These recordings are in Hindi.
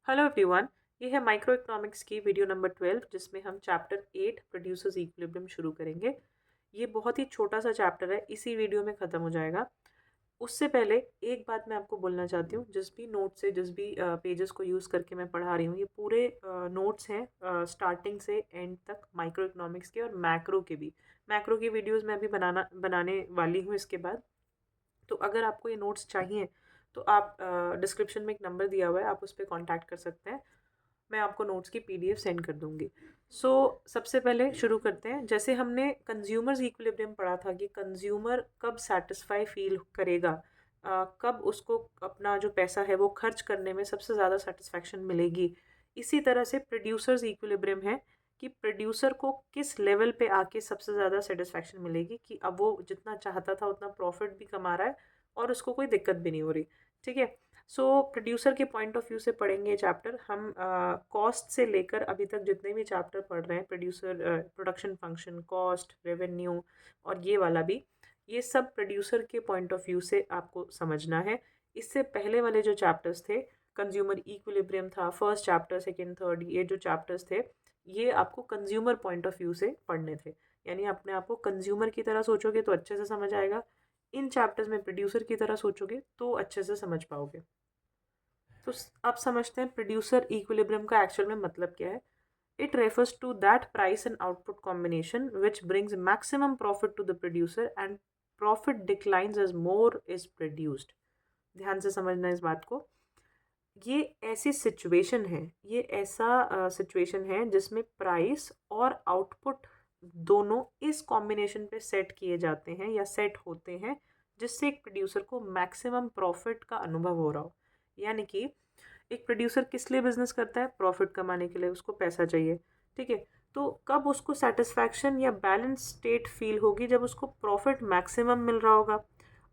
Hello everyone. ये है माइक्रो इकोनॉमिक्स की वीडियो नंबर 12 जिसमें हम चैप्टर 8 प्रोड्यूसर्स इक्विलिब्रियम शुरू करेंगे। ये बहुत ही छोटा सा चैप्टर है, इसी वीडियो में ख़त्म हो जाएगा। उससे पहले एक बात मैं आपको बोलना चाहती हूँ। जिस भी नोट से जिस भी पेजेस को यूज़ करके मैं पढ़ा रही हूँ, ये पूरे नोट्स हैं स्टार्टिंग से एंड तक, माइक्रो इकोनॉमिक्स के और मैक्रो के भी। मैक्रो की वीडियोज़ मैं अभी बनाने वाली हूँ इसके बाद। तो अगर आपको ये नोट्स चाहिए तो आप डिस्क्रिप्शन में एक नंबर दिया हुआ है, आप उस पर कॉन्टैक्ट कर सकते हैं। मैं आपको नोट्स की पीडीएफ सेंड कर दूंगी। सो सबसे पहले शुरू करते हैं। जैसे हमने कंज्यूमर्स इक्विलिब्रियम पढ़ा था कि कंज्यूमर कब सेटिस्फाई फील करेगा, कब उसको अपना जो पैसा है वो खर्च करने में सबसे ज़्यादा सेटिस्फैक्शन मिलेगी। इसी तरह से प्रोड्यूसर्स इक्विलिब्रियम है कि प्रोड्यूसर को किस लेवल पे आके सबसे ज़्यादा सेटिस्फैक्शन मिलेगी कि अब वो जितना चाहता था उतना प्रॉफिट भी कमा रहा है और उसको कोई दिक्कत भी नहीं हो रही। ठीक है। सो प्रोड्यूसर के पॉइंट ऑफ व्यू से पढ़ेंगे चैप्टर हम। कॉस्ट से लेकर अभी तक जितने भी चैप्टर पढ़ रहे हैं, producer production function, cost, revenue और ये वाला भी, ये सब प्रोड्यूसर के पॉइंट ऑफ व्यू से आपको समझना है। इससे पहले वाले जो चैप्टर्स थे, कंज्यूमर इक्विलिब्रियम था, फर्स्ट चैप्टर, सेकंड, थर्ड, ये जो चैप्टर्स थे ये आपको कंज्यूमर पॉइंट ऑफ व्यू से पढ़ने थे। यानी अपने आप को कंज्यूमर की तरह सोचोगे तो अच्छे से समझ आएगा। इन चैप्टर्स में प्रोड्यूसर की तरह सोचोगे तो अच्छे से समझ पाओगे। तो अब समझते हैं प्रोड्यूसर इक्विलिब्रियम का एक्चुअल में मतलब क्या है। It refers to that price and output combination which brings maximum profit to the producer and profit declines as more is produced. ध्यान से समझना इस बात को। ये ऐसी सिचुएशन है, ये ऐसा सिचुएशन है जिसमें प्राइस और आउटपुट दोनों इस कॉम्बिनेशन पे सेट किए जाते हैं या सेट होते हैं जिससे एक प्रोड्यूसर को मैक्सिमम प्रॉफिट का अनुभव हो रहा हो। यानी कि एक प्रोड्यूसर किस लिए बिजनेस करता है? प्रॉफिट कमाने के लिए, उसको पैसा चाहिए। ठीक है। तो कब उसको सेटिस्फैक्शन या बैलेंस स्टेट फील होगी? जब उसको प्रॉफिट मैक्सिमम मिल रहा होगा।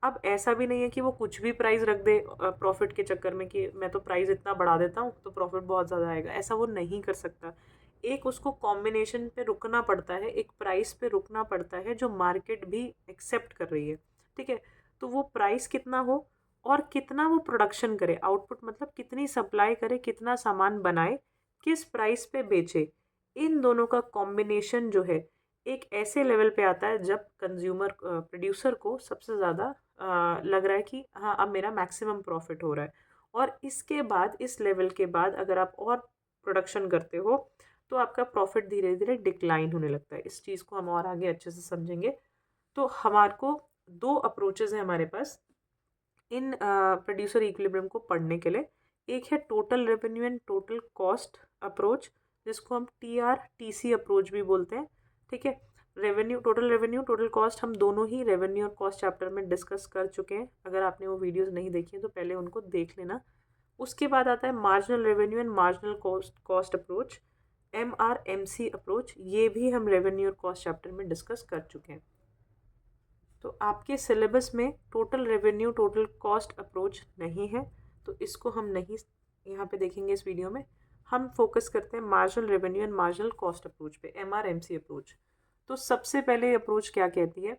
अब ऐसा भी नहीं है कि वो कुछ भी प्राइस रख दे प्रॉफिट के चक्कर में कि मैं तो प्राइस इतना बढ़ा देता हूँ तो प्रॉफिट बहुत ज़्यादा आएगा, ऐसा वो नहीं कर सकता। एक उसको कॉम्बिनेशन पे रुकना पड़ता है, एक प्राइस पे रुकना पड़ता है जो मार्केट भी एक्सेप्ट कर रही है। ठीक है। तो वो प्राइस कितना हो और कितना वो प्रोडक्शन करे, आउटपुट मतलब कितनी सप्लाई करे, कितना सामान बनाए, किस प्राइस पे बेचे, इन दोनों का कॉम्बिनेशन जो है एक ऐसे लेवल पे आता है जब कंज्यूमर प्रोड्यूसर को सबसे ज़्यादा लग रहा है कि हाँ अब मेरा मैक्सिमम प्रॉफिट हो रहा है। और इसके बाद, इस लेवल के बाद अगर आप और प्रोडक्शन करते हो तो आपका प्रॉफिट धीरे धीरे डिक्लाइन होने लगता है। इस चीज़ को हम और आगे अच्छे से समझेंगे। तो हमारे को दो अप्रोचेज हैं हमारे पास इन प्रोड्यूसर इक्विलिब्रियम को पढ़ने के लिए। एक है total revenue and total cost approach, जिसको हम TRTC अप्रोच भी बोलते हैं। ठीक है। रेवेन्यू टोटल कॉस्ट हम दोनों ही रेवेन्यू और कॉस्ट चैप्टर में डिस्कस कर चुके हैं। अगर आपने वो वीडियोस नहीं देखी हैं तो पहले उनको देख लेना। उसके बाद आता है marginal revenue and marginal cost approach, MRMC approach. ये भी हम रेवेन्यू और कॉस्ट चैप्टर में डिस्कस कर चुके हैं। तो आपके सिलेबस में total revenue total cost approach नहीं है, तो इसको हम नहीं यहाँ पे देखेंगे इस वीडियो में। हम फोकस करते हैं marginal revenue and marginal cost approach पे, MRMC अप्रोच। तो सबसे पहले ये अप्रोच क्या कहती है?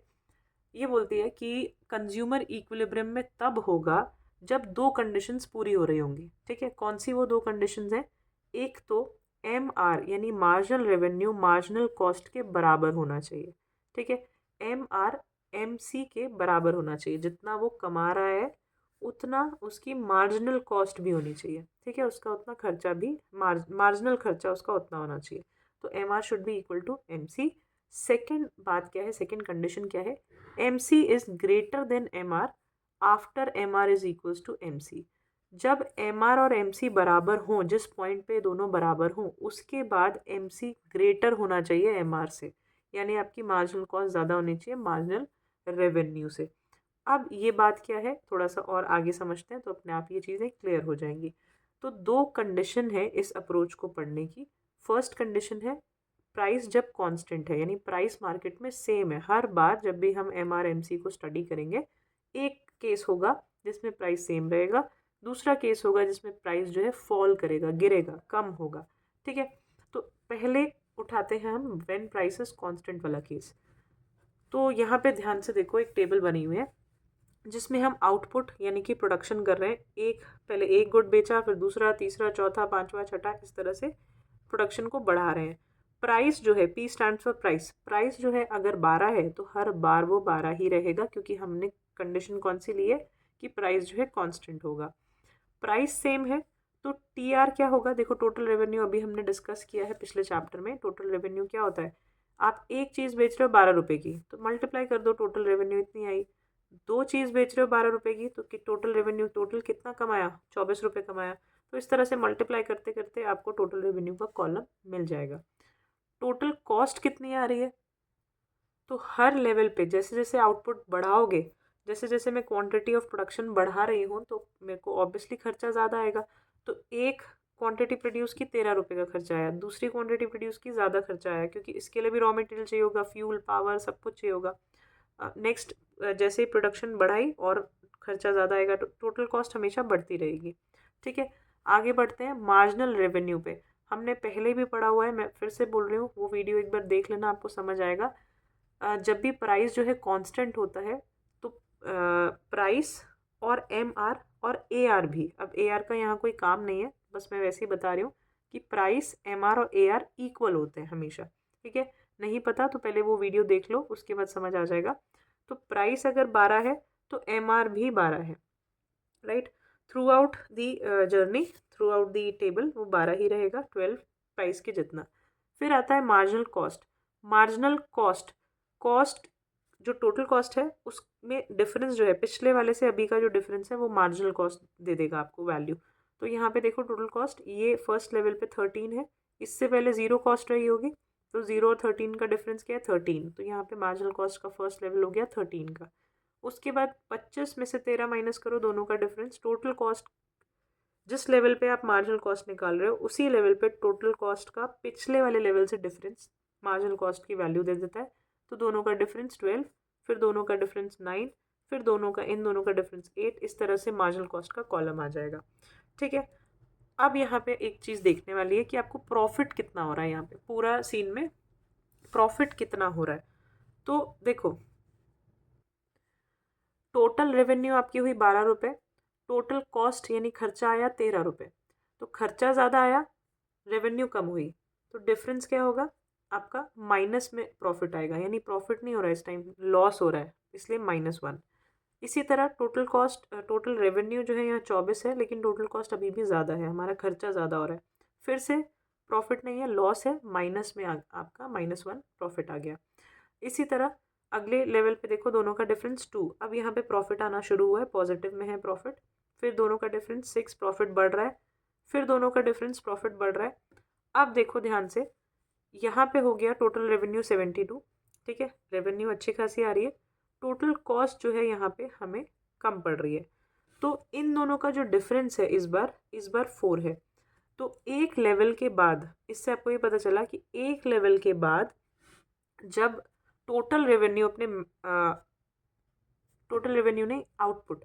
ये बोलती है कि कंज्यूमर इक्विलिब्रियम में तब होगा जब दो कंडीशंस पूरी हो रही होंगी। ठीक है। कौन सी वो दो कंडीशंस हैं? एक तो MR यानी मार्जिनल रेवेन्यू मार्जिनल कॉस्ट के बराबर होना चाहिए। ठीक है। MRMC के बराबर होना चाहिए, जितना वो कमा रहा है उतना उसकी मार्जिनल कॉस्ट भी होनी चाहिए। ठीक है। उसका उतना खर्चा भी, मार्जिनल खर्चा उसका उतना होना चाहिए। तो MR should be equal to MC। Second बात क्या है, सेकेंड कंडीशन क्या है? MC is greater than MR after MR is equals to MC। जब MR और MC बराबर हों, जिस पॉइंट पे दोनों बराबर हों, उसके बाद MC ग्रेटर होना चाहिए MR से। यानी आपकी मार्जिनल कॉस्ट ज़्यादा होनी चाहिए मार्जिनल रेवेन्यू से। अब ये बात क्या है, थोड़ा सा और आगे समझते हैं तो अपने आप ये चीज़ें क्लियर हो जाएंगी। तो दो कंडीशन है इस अप्रोच को पढ़ने की। फर्स्ट कंडीशन है प्राइस जब कांस्टेंट है, यानी प्राइस मार्केट में सेम है हर बार। जब भी हम MRMC को स्टडी करेंगे, एक केस होगा जिसमें प्राइस सेम रहेगा, दूसरा केस होगा जिसमें प्राइस जो है फॉल करेगा, गिरेगा, कम होगा। ठीक है। तो पहले उठाते हैं हम व्हेन प्राइस इज कांस्टेंट वाला केस। तो यहाँ पे ध्यान से देखो, एक टेबल बनी हुई है जिसमें हम आउटपुट यानी कि प्रोडक्शन कर रहे हैं, पहले एक गुड बेचा, फिर दूसरा, तीसरा, चौथा, पांचवा, छठा, इस तरह से प्रोडक्शन को बढ़ा रहे हैं। प्राइस जो है, P stands for price, price जो है अगर 12 है तो हर बार वो 12 ही रहेगा, क्योंकि हमने कंडीशन कौन सी ली है कि प्राइस जो है कांस्टेंट होगा। प्राइस सेम है तो TR क्या होगा, देखो टोटल रेवेन्यू अभी हमने डिस्कस किया है पिछले चैप्टर में। टोटल रेवेन्यू क्या होता है, आप एक चीज़ बेच रहे हो 12 रुपए की तो मल्टीप्लाई कर दो, टोटल रेवेन्यू इतनी आई। दो चीज़ बेच रहे हो 12 रुपए की तो टोटल रेवेन्यू, टोटल कितना कमाया, 24 रुपये कमाया। तो इस तरह से मल्टीप्लाई करते करते आपको टोटल रेवेन्यू का कॉलम मिल जाएगा। टोटल कॉस्ट कितनी आ रही है, तो हर लेवल पे जैसे जैसे आउटपुट बढ़ाओगे, जैसे जैसे मैं क्वांटिटी ऑफ प्रोडक्शन बढ़ा रही हूँ तो मेरे को ऑब्वियसली खर्चा ज़्यादा आएगा। तो एक क्वांटिटी प्रोड्यूस की 13 रुपये का खर्चा आया, दूसरी क्वांटिटी प्रोड्यूस की ज़्यादा खर्चा आया, क्योंकि इसके लिए भी रॉ मटेरियल चाहिए होगा, फ्यूल, पावर, सब कुछ चाहिए होगा। नेक्स्ट जैसे ही प्रोडक्शन बढ़ाई और खर्चा ज़्यादा आएगा तो टोटल कॉस्ट हमेशा बढ़ती रहेगी। ठीक है, आगे बढ़ते हैं मार्जिनल रेवेन्यू पे। हमने पहले भी पढ़ा हुआ है, मैं फिर से बोल रही हूँ, वो वीडियो एक बार देख लेना, आपको समझ आएगा। जब भी प्राइस जो है कांस्टेंट होता है तो प्राइस और MR और AR भी, अब AR का यहाँ कोई काम नहीं है, बस मैं वैसे ही बता रही हूँ कि प्राइस, MR और AR इक्वल होते हैं हमेशा। ठीक है, नहीं पता तो पहले वो वीडियो देख लो, उसके बाद समझ आ जाएगा। तो प्राइस अगर 12 है तो MR भी 12 है, right. Through out the journey, through out the table वो 12 ही रहेगा, 12 प्राइस के जितना। फिर आता है marginal cost. Marginal cost, cost जो टोटल कॉस्ट है उसमें डिफरेंस जो है पिछले वाले से अभी का जो डिफरेंस है वो मार्जिनल कॉस्ट दे देगा आपको वैल्यू। तो यहाँ पे देखो टोटल कॉस्ट, ये फर्स्ट लेवल पे 13 है, इससे पहले 0 कॉस्ट रही होगी, तो 0 और 13 का डिफरेंस क्या है, 13। तो यहाँ पे मार्जिनल कॉस्ट का फर्स्ट लेवल हो गया 13 का। उसके बाद 25 में से 13 माइनस करो, दोनों का डिफरेंस, टोटल कॉस्ट जिस लेवल पे आप मार्जिनल कॉस्ट निकाल रहे हो उसी लेवल पे टोटल कॉस्ट का पिछले वाले लेवल से डिफरेंस मार्जिनल कॉस्ट की वैल्यू दे देता है। तो दोनों का डिफरेंस 12, फिर दोनों का डिफरेंस 9, फिर इन दोनों का डिफरेंस 8। इस तरह से मार्जिनल कॉस्ट का कॉलम आ जाएगा। ठीक है, अब यहाँ पे एक चीज़ देखने वाली है कि आपको प्रॉफिट कितना हो रहा है, यहाँ पे पूरा सीन में प्रॉफिट कितना हो रहा है। तो देखो टोटल रेवेन्यू आपकी हुई 12 रुपये, टोटल कॉस्ट यानी खर्चा आया 13 रुपये। तो खर्चा ज़्यादा आया, रेवेन्यू कम हुई, तो डिफरेंस क्या होगा आपका, माइनस में प्रॉफिट आएगा, यानी प्रॉफिट नहीं हो रहा है इस टाइम, लॉस हो रहा है, इसलिए -1। इसी तरह टोटल कॉस्ट, टोटल रेवेन्यू जो है यहाँ 24 है, लेकिन टोटल कॉस्ट अभी भी ज़्यादा है, हमारा खर्चा ज़्यादा हो रहा है, फिर से प्रॉफिट नहीं है, लॉस है, माइनस में आपका -1 प्रॉफिट आ गया। इसी तरह अगले लेवल पे देखो दोनों का डिफरेंस 2, अब यहाँ पे प्रॉफिट आना शुरू हुआ है, पॉजिटिव में है प्रॉफिट। फिर दोनों का डिफरेंस 6, प्रॉफिट बढ़ रहा है। फिर दोनों का डिफरेंस, प्रॉफिट बढ़ रहा है। अब देखो ध्यान से, यहाँ पे हो गया टोटल रेवेन्यू 72। ठीक है, रेवेन्यू अच्छी खासी आ रही है, टोटल कॉस्ट जो है यहाँ पे हमें कम पड़ रही है। तो इन दोनों का जो डिफरेंस है इस बार 4 है। तो एक लेवल के बाद, इससे आपको ये पता चला कि एक लेवल के बाद जब टोटल रेवेन्यू अपने टोटल रेवेन्यू नहीं, आउटपुट,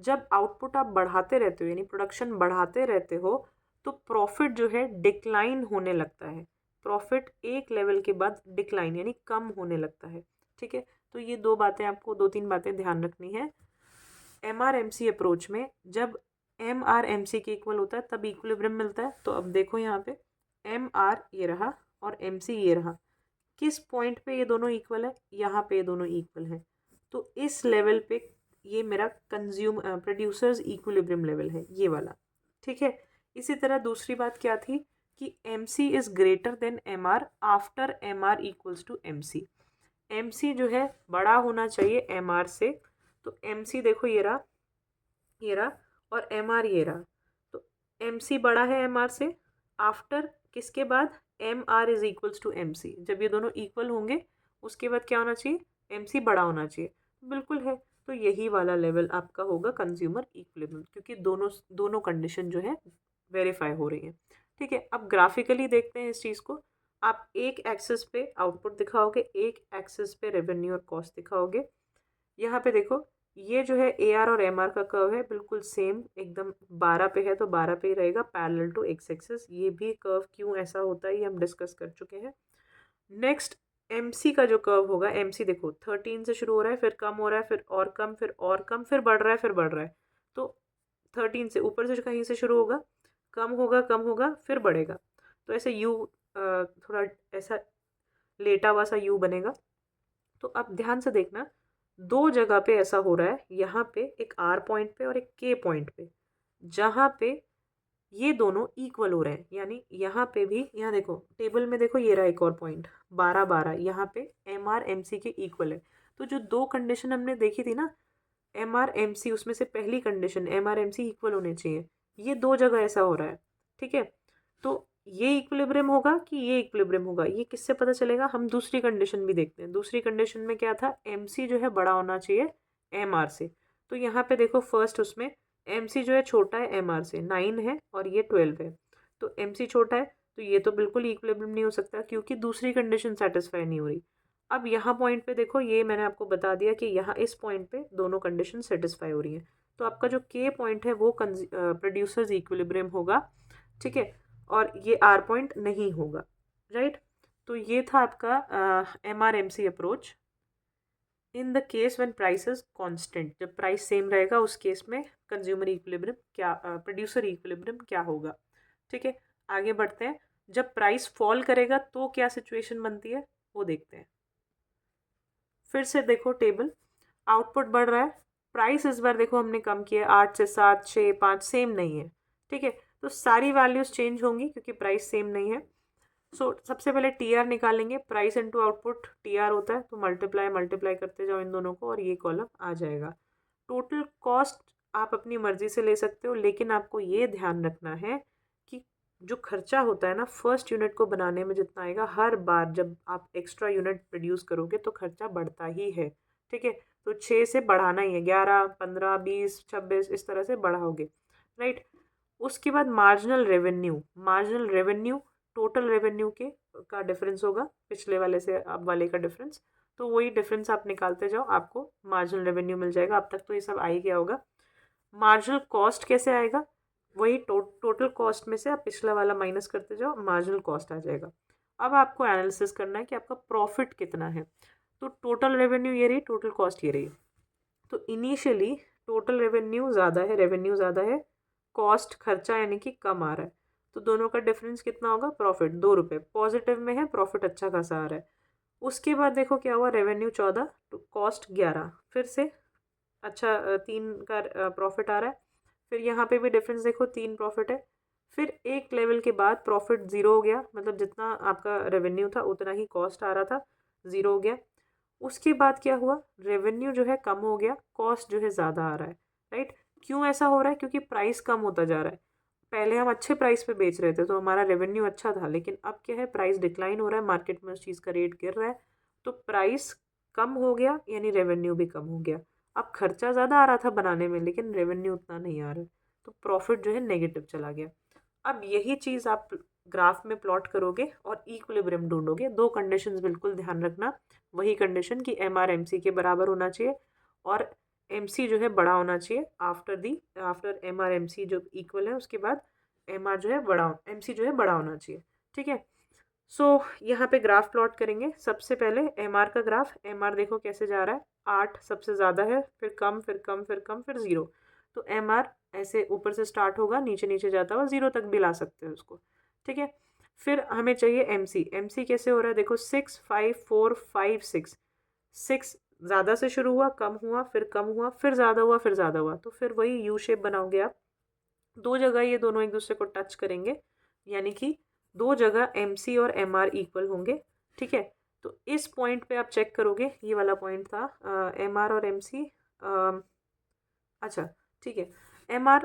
जब आउटपुट आप बढ़ाते रहते हो यानी प्रोडक्शन बढ़ाते रहते हो तो प्रॉफिट जो है डिक्लाइन होने लगता है। प्रॉफिट एक लेवल के बाद डिक्लाइन यानी कम होने लगता है। ठीक है, तो ये दो तीन बातें ध्यान रखनी है। MRMC अप्रोच में जब MRMC के इक्वल होता है तब इक्विलिब्रियम मिलता है। तो अब देखो यहाँ पे MR ये रहा और MC ये रहा, किस पॉइंट पे ये दोनों इक्वल है, यहाँ पे ये दोनों इक्वल हैं। तो इस लेवल पे ये मेरा प्रोड्यूसर्स इक्विलिब्रियम लेवल है, ये वाला। ठीक है, इसी तरह दूसरी बात क्या थी कि MC is greater than MR after MR equals to MC। MC जो है बड़ा होना चाहिए MR से, तो MC देखो ये रहा और MR ये रहा। तो MC बड़ा है MR से, आफ्टर किसके बाद, MR is equals to MC। जब ये दोनों इक्वल होंगे उसके बाद क्या होना चाहिए, MC बड़ा होना चाहिए, बिल्कुल है। तो यही वाला लेवल आपका होगा कंज्यूमर इक्विलिब्रियम, क्योंकि दोनों कंडीशन जो है वेरीफाई हो रही है। ठीक है, अब ग्राफिकली देखते हैं इस चीज़ को। आप एक एक्सिस पे आउटपुट दिखाओगे, एक एक्सिस पे रेवेन्यू और कॉस्ट दिखाओगे। यहाँ पे देखो ये जो है AR और MR का कर्व है बिल्कुल सेम, एकदम 12 पे है तो 12 पे ही रहेगा, पैरेलल टू X एक्सिस। ये भी कर्व क्यों ऐसा होता है ये हम डिस्कस कर चुके हैं। नेक्स्ट MC का जो कर्व होगा, MC देखो 13 से शुरू हो रहा है, फिर कम हो रहा है, फिर और कम, फिर और कम, फिर बढ़ रहा है, फिर बढ़ रहा है। तो 13 से ऊपर से कहीं से शुरू होगा, कम होगा, कम होगा, फिर बढ़ेगा। तो ऐसे यू थोड़ा ऐसा लेटा हुआ सा यू बनेगा। तो अब ध्यान से देखना, दो जगह पे ऐसा हो रहा है, यहाँ पे एक R पॉइंट पे और एक K पॉइंट पे, जहाँ पे ये दोनों इक्वल हो रहे हैं। यानी यहाँ पे भी, यहाँ देखो टेबल में देखो, ये रहा एक और पॉइंट 12-12, यहाँ पे MR MC के इक्वल है। तो जो दो कंडीशन हमने देखी थी ना, MR MC, उसमें से पहली कंडीशन MR MC इक्वल होने चाहिए, ये दो जगह ऐसा हो रहा है। ठीक है, तो ये इक्विलिब्रियम होगा कि ये इक्विलिब्रियम होगा, ये किससे पता चलेगा? हम दूसरी कंडीशन भी देखते हैं। दूसरी कंडीशन में क्या था? MC जो है बड़ा होना चाहिए MR से। तो यहाँ पे देखो फर्स्ट उसमें MC जो है छोटा है MR से, 9 है और ये 12 है। तो MC छोटा है, तो ये तो बिल्कुल इक्विलिब्रियम नहीं हो सकता, क्योंकि दूसरी कंडीशन सेटिस्फाई नहीं हो रही। अब यहाँ पॉइंट पे देखो, ये मैंने आपको बता दिया कि यहाँ इस पॉइंट पे दोनों कंडीशन सेटिस्फाई हो रही हैं। तो आपका जो K पॉइंट है वो प्रोड्यूसर्स इक्विलिब्रियम होगा। ठीक है, और ये R पॉइंट नहीं होगा। राइट, तो ये था आपका MR MC approach. In the case when price is constant, जब प्राइस सेम रहेगा उस केस में कंज्यूमर इक्विलिब्रियम क्या, प्रोड्यूसर इक्विलिब्रियम क्या होगा। ठीक है, आगे बढ़ते हैं। जब प्राइस फॉल करेगा तो क्या सिचुएशन बनती है वो देखते हैं। फिर से देखो टेबल, आउटपुट बढ़ रहा है, प्राइस इस बार देखो हमने कम किया, 8 से 7, 6, 5 सेम नहीं है। ठीक है, तो सारी वैल्यूज चेंज होंगी क्योंकि प्राइस सेम नहीं है। सो सबसे पहले TR निकालेंगे, प्राइस इनटू आउटपुट TR होता है, तो मल्टीप्लाई मल्टीप्लाई करते जाओ इन दोनों को और ये कॉलम आ जाएगा। टोटल कॉस्ट आप अपनी मर्जी से ले सकते हो, लेकिन आपको ये ध्यान रखना है कि जो खर्चा होता है ना फर्स्ट यूनिट को बनाने में जितना आएगा, हर बार जब आप एक्स्ट्रा यूनिट प्रोड्यूस करोगे तो खर्चा बढ़ता ही है। ठीक है, तो 6 से बढ़ाना ही है, 11, 15, 20, 26 इस तरह से बढ़ाओगे। राइट, उसके बाद marginal revenue, marginal revenue total revenue के का डिफरेंस होगा, पिछले वाले से अब वाले का डिफरेंस। तो वही डिफरेंस आप निकालते जाओ, आपको मार्जिनल रेवेन्यू मिल जाएगा। अब तक तो ये सब आ ही गया होगा। मार्जिनल कॉस्ट कैसे आएगा? वही टोटल कॉस्ट में से आप पिछला वाला माइनस करते जाओ, मार्जिनल कॉस्ट आ जाएगा। अब आपको एनालिसिस करना है कि आपका प्रॉफिट कितना है। तो टोटल रेवेन्यू ये रही, टोटल कॉस्ट ये रही। तो इनिशियली टोटल रेवेन्यू ज़्यादा है, रेवेन्यू ज़्यादा है, कॉस्ट खर्चा यानी कि कम आ रहा है। तो दोनों का डिफरेंस कितना होगा? प्रॉफिट 2 रुपये पॉजिटिव में है, प्रॉफिट अच्छा खासा आ रहा है। उसके बाद देखो क्या हुआ, रेवेन्यू 14 तो कॉस्ट 11, फिर से अच्छा 3 का प्रॉफिट आ रहा है। फिर यहाँ पे भी डिफरेंस देखो, 3 प्रॉफिट है। फिर एक लेवल के बाद प्रॉफिट 0 हो गया, मतलब जितना आपका रेवेन्यू था उतना ही कॉस्ट आ रहा था, 0 हो गया। उसके बाद क्या हुआ, रेवेन्यू जो है कम हो गया, कॉस्ट जो है ज़्यादा आ रहा है। राइट, क्यों ऐसा हो रहा है? क्योंकि प्राइस कम होता जा रहा है। पहले हम अच्छे प्राइस पे बेच रहे थे तो हमारा रेवेन्यू अच्छा था, लेकिन अब क्या है, प्राइस डिक्लाइन हो रहा है, मार्केट में उस चीज़ का रेट गिर रहा है, तो प्राइस कम हो गया यानी रेवेन्यू भी कम हो गया। अब खर्चा ज़्यादा आ रहा था बनाने में, लेकिन रेवेन्यू उतना नहीं आ रहा है, तो प्रॉफिट जो है नेगेटिव चला गया। अब यही चीज़ आप ग्राफ में प्लॉट करोगे और इक्विलिब्रियम ढूंढोगे। दो कंडीशंस बिल्कुल ध्यान रखना, वही कंडीशन कि MR MC के बराबर होना चाहिए और MC जो है बड़ा होना चाहिए। आफ्टर MR MC जो इक्वल है उसके बाद MR जो है बड़ा, MC जो है बड़ा होना चाहिए। ठीक है, सो यहाँ पे ग्राफ प्लॉट करेंगे। सबसे पहले MR का ग्राफ, MR देखो कैसे जा रहा है, 8 सबसे ज़्यादा है, फिर कम, फिर कम, फिर कम, फिर 0। तो MR ऐसे ऊपर से स्टार्ट होगा, नीचे नीचे जाता हुआ 0 तक भी ला सकते हैं उसको। ठीक है, फिर हमें चाहिए MC कैसे हो रहा है, देखो 6, 5, 4, 5, 6। 6 ज़्यादा से शुरू हुआ, कम हुआ, फिर कम हुआ, फिर ज़्यादा हुआ, फिर ज़्यादा हुआ, तो फिर वही यू शेप बनाओगे आप। दो जगह ये दोनों एक दूसरे को टच करेंगे, यानी कि दो जगह MC और MR इक्वल होंगे। ठीक है, तो इस पॉइंट पे आप चेक करोगे, ये वाला पॉइंट था MR और MC। अच्छा ठीक है, MR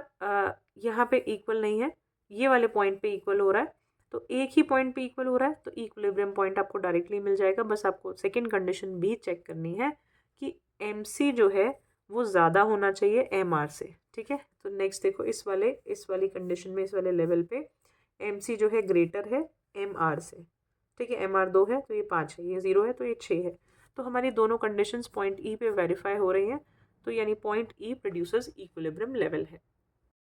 यहाँ पे इक्वल नहीं है, ये वाले पॉइंट पे इक्वल हो रहा है। तो एक ही पॉइंट पे इक्वल हो रहा है तो इक्विलिब्रियम पॉइंट आपको डायरेक्टली मिल जाएगा। बस आपको सेकंड कंडीशन भी चेक करनी है कि MC जो है वो ज़्यादा होना चाहिए MR से। ठीक है, तो नेक्स्ट देखो इस वाली कंडीशन में, इस वाले लेवल पे MC जो है ग्रेटर है MR से। ठीक है, MR 2 है तो ये 5 है, ये 0 है तो ये 6 है। तो हमारी दोनों कंडीशंस पॉइंट E पे वेरीफाई हो रही हैं, तो यानी point E producers equilibrium level है।